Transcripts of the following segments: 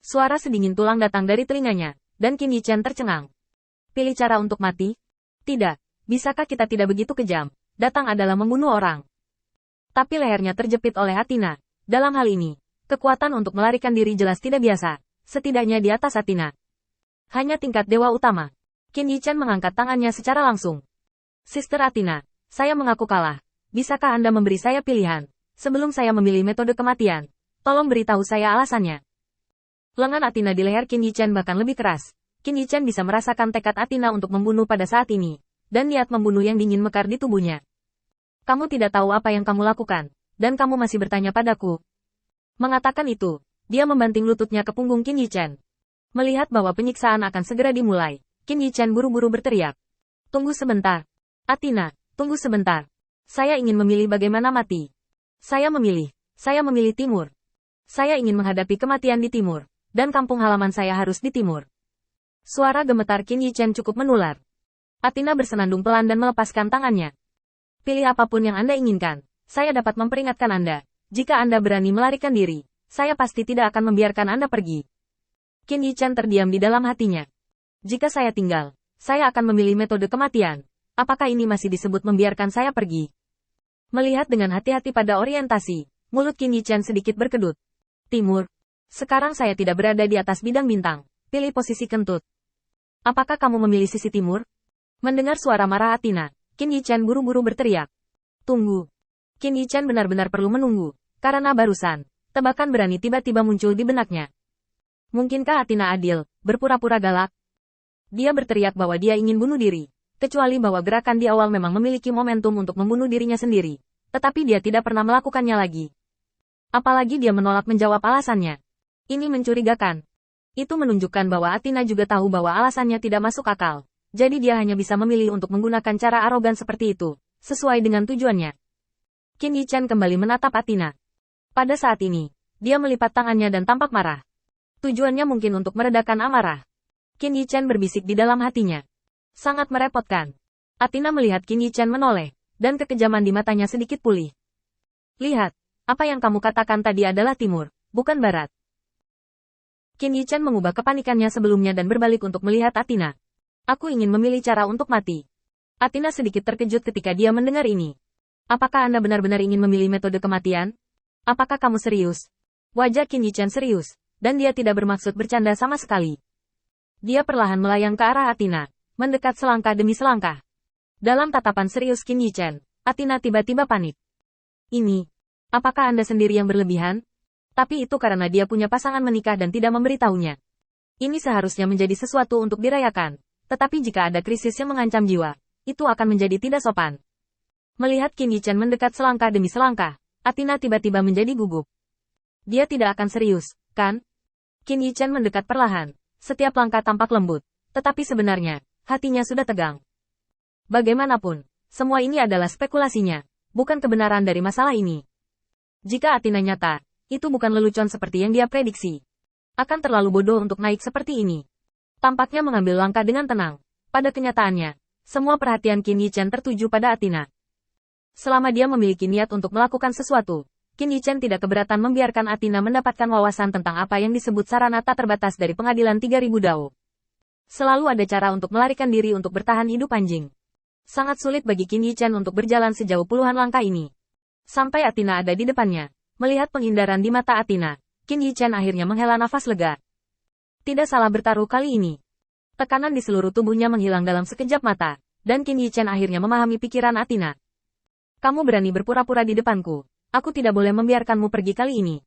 Suara sedingin tulang datang dari telinganya, dan Qin Yichen tercengang. Pilih cara untuk mati? Tidak. Bisakah kita tidak begitu kejam? Datang adalah membunuh orang. Tapi lehernya terjepit oleh Athena. Dalam hal ini, kekuatan untuk melarikan diri jelas tidak biasa. Setidaknya di atas Athena. Hanya tingkat dewa utama. Qin Yichen mengangkat tangannya secara langsung. Sister Athena, saya mengaku kalah. Bisakah Anda memberi saya pilihan? Sebelum saya memilih metode kematian, tolong beritahu saya alasannya. Lengan Athena di leher Qin Yichen bahkan lebih keras. Qin Yichen bisa merasakan tekad Athena untuk membunuh pada saat ini, dan niat membunuh yang dingin mekar di tubuhnya. Kamu tidak tahu apa yang kamu lakukan, dan kamu masih bertanya padaku. Mengatakan itu, dia membanting lututnya ke punggung Qin Yichen. Melihat bahwa penyiksaan akan segera dimulai, Qin Yichen buru-buru berteriak. Tunggu sebentar. Athena, tunggu sebentar. Saya ingin memilih bagaimana mati. Saya memilih timur. Saya ingin menghadapi kematian di timur. Dan kampung halaman saya harus di timur. Suara gemetar Qin Yichen cukup menular. Athena bersenandung pelan dan melepaskan tangannya. Pilih apapun yang Anda inginkan. Saya dapat memperingatkan Anda. Jika Anda berani melarikan diri, saya pasti tidak akan membiarkan Anda pergi. Qin Yichen terdiam di dalam hatinya. Jika saya tinggal, saya akan memilih metode kematian. Apakah ini masih disebut membiarkan saya pergi? Melihat dengan hati-hati pada orientasi, mulut Qin Yichen sedikit berkedut. Timur. Sekarang saya tidak berada di atas bidang bintang. Pilih posisi kentut. Apakah kamu memilih sisi timur? Mendengar suara marah Athena, Qin Yichen buru-buru berteriak. Tunggu. Qin Yichen benar-benar perlu menunggu. Karena barusan, tebakan berani tiba-tiba muncul di benaknya. Mungkinkah Athena adil, berpura-pura galak? Dia berteriak bahwa dia ingin bunuh diri. Kecuali bahwa gerakan di awal memang memiliki momentum untuk membunuh dirinya sendiri. Tetapi dia tidak pernah melakukannya lagi. Apalagi dia menolak menjawab alasannya. Ini mencurigakan. Itu menunjukkan bahwa Athena juga tahu bahwa alasannya tidak masuk akal. Jadi dia hanya bisa memilih untuk menggunakan cara arogan seperti itu, sesuai dengan tujuannya. Qin Yichen kembali menatap Athena. Pada saat ini, dia melipat tangannya dan tampak marah. Tujuannya mungkin untuk meredakan amarah. Qin Yichen berbisik di dalam hatinya. Sangat merepotkan. Athena melihat Qin Yichen menoleh, dan kekejaman di matanya sedikit pulih. Lihat, apa yang kamu katakan tadi adalah timur, bukan barat. Qin Yichen mengubah kepanikannya sebelumnya dan berbalik untuk melihat Athena. Aku ingin memilih cara untuk mati. Athena sedikit terkejut ketika dia mendengar ini. Apakah Anda benar-benar ingin memilih metode kematian? Apakah kamu serius? Wajah Qin Yichen serius, dan dia tidak bermaksud bercanda sama sekali. Dia perlahan melayang ke arah Athena, mendekat selangkah demi selangkah. Dalam tatapan serius Qin Yichen, Athena tiba-tiba panik. Ini, apakah Anda sendiri yang berlebihan? Tapi itu karena dia punya pasangan menikah dan tidak memberitahunya. Ini seharusnya menjadi sesuatu untuk dirayakan. Tetapi jika ada krisis yang mengancam jiwa, itu akan menjadi tidak sopan. Melihat Qin Yichen mendekat selangkah demi selangkah, Athena tiba-tiba menjadi gugup. Dia tidak akan serius, kan? Qin Yichen mendekat perlahan. Setiap langkah tampak lembut. Tetapi sebenarnya, hatinya sudah tegang. Bagaimanapun, semua ini adalah spekulasinya, bukan kebenaran dari masalah ini. Jika Athena nyata, itu bukan lelucon seperti yang dia prediksi. Akan terlalu bodoh untuk naik seperti ini. Tampaknya mengambil langkah dengan tenang. Pada kenyataannya, semua perhatian Qin Yichen tertuju pada Athena. Selama dia memiliki niat untuk melakukan sesuatu, Qin Yichen tidak keberatan membiarkan Athena mendapatkan wawasan tentang apa yang disebut sarana tak terbatas dari pengadilan 3000 dao. Selalu ada cara untuk melarikan diri untuk bertahan hidup anjing. Sangat sulit bagi Qin Yichen untuk berjalan sejauh puluhan langkah ini. Sampai Athena ada di depannya. Melihat penghindaran di mata Athena, Qin Yichen akhirnya menghela nafas lega. Tidak salah bertaruh kali ini. Tekanan di seluruh tubuhnya menghilang dalam sekejap mata, dan Qin Yichen akhirnya memahami pikiran Athena. Kamu berani berpura-pura di depanku. Aku tidak boleh membiarkanmu pergi kali ini.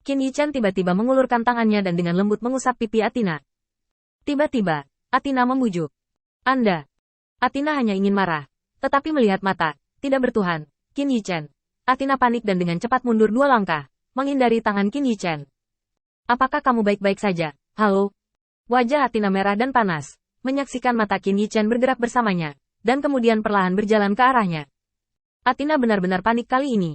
Qin Yichen tiba-tiba mengulurkan tangannya dan dengan lembut mengusap pipi Athena. Tiba-tiba, Athena membujuk. Anda. Athena hanya ingin marah. Tetapi melihat mata, tidak bertuhan, Qin Yichen. Athena panik dan dengan cepat mundur 2 langkah, menghindari tangan Qin Yichen. Apakah kamu baik-baik saja? Halo? Wajah Athena merah dan panas, menyaksikan mata Qin Yichen bergerak bersamanya, dan kemudian perlahan berjalan ke arahnya. Athena benar-benar panik kali ini.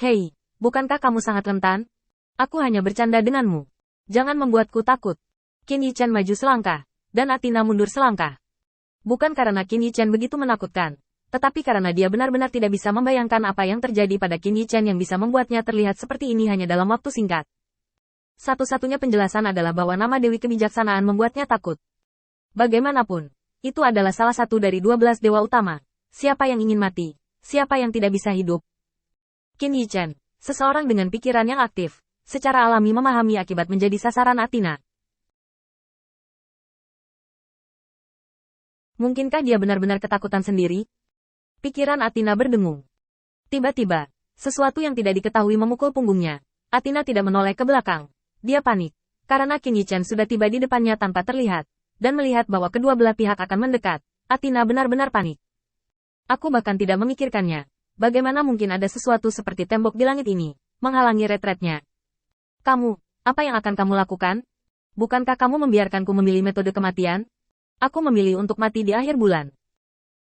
Hei, bukankah kamu sangat rentan? Aku hanya bercanda denganmu. Jangan membuatku takut. Qin Yichen maju selangkah, dan Athena mundur selangkah. Bukan karena Qin Yichen begitu menakutkan, tetapi karena dia benar-benar tidak bisa membayangkan apa yang terjadi pada Qin Yichen yang bisa membuatnya terlihat seperti ini hanya dalam waktu singkat. Satu-satunya penjelasan adalah bahwa nama Dewi Kebijaksanaan membuatnya takut. Bagaimanapun, itu adalah salah satu dari 12 dewa utama. Siapa yang ingin mati? Siapa yang tidak bisa hidup? Qin Yichen, seseorang dengan pikiran yang aktif, secara alami memahami akibat menjadi sasaran Athena. Mungkinkah dia benar-benar ketakutan sendiri? Pikiran Athena berdengung. Tiba-tiba, sesuatu yang tidak diketahui memukul punggungnya. Athena tidak menoleh ke belakang. Dia panik, karena Qin Yichen sudah tiba di depannya tanpa terlihat, dan melihat bahwa kedua belah pihak akan mendekat. Athena benar-benar panik. Aku bahkan tidak memikirkannya. Bagaimana mungkin ada sesuatu seperti tembok di langit ini, menghalangi retretnya? Kamu, apa yang akan kamu lakukan? Bukankah kamu membiarkanku memilih metode kematian? Aku memilih untuk mati di akhir bulan.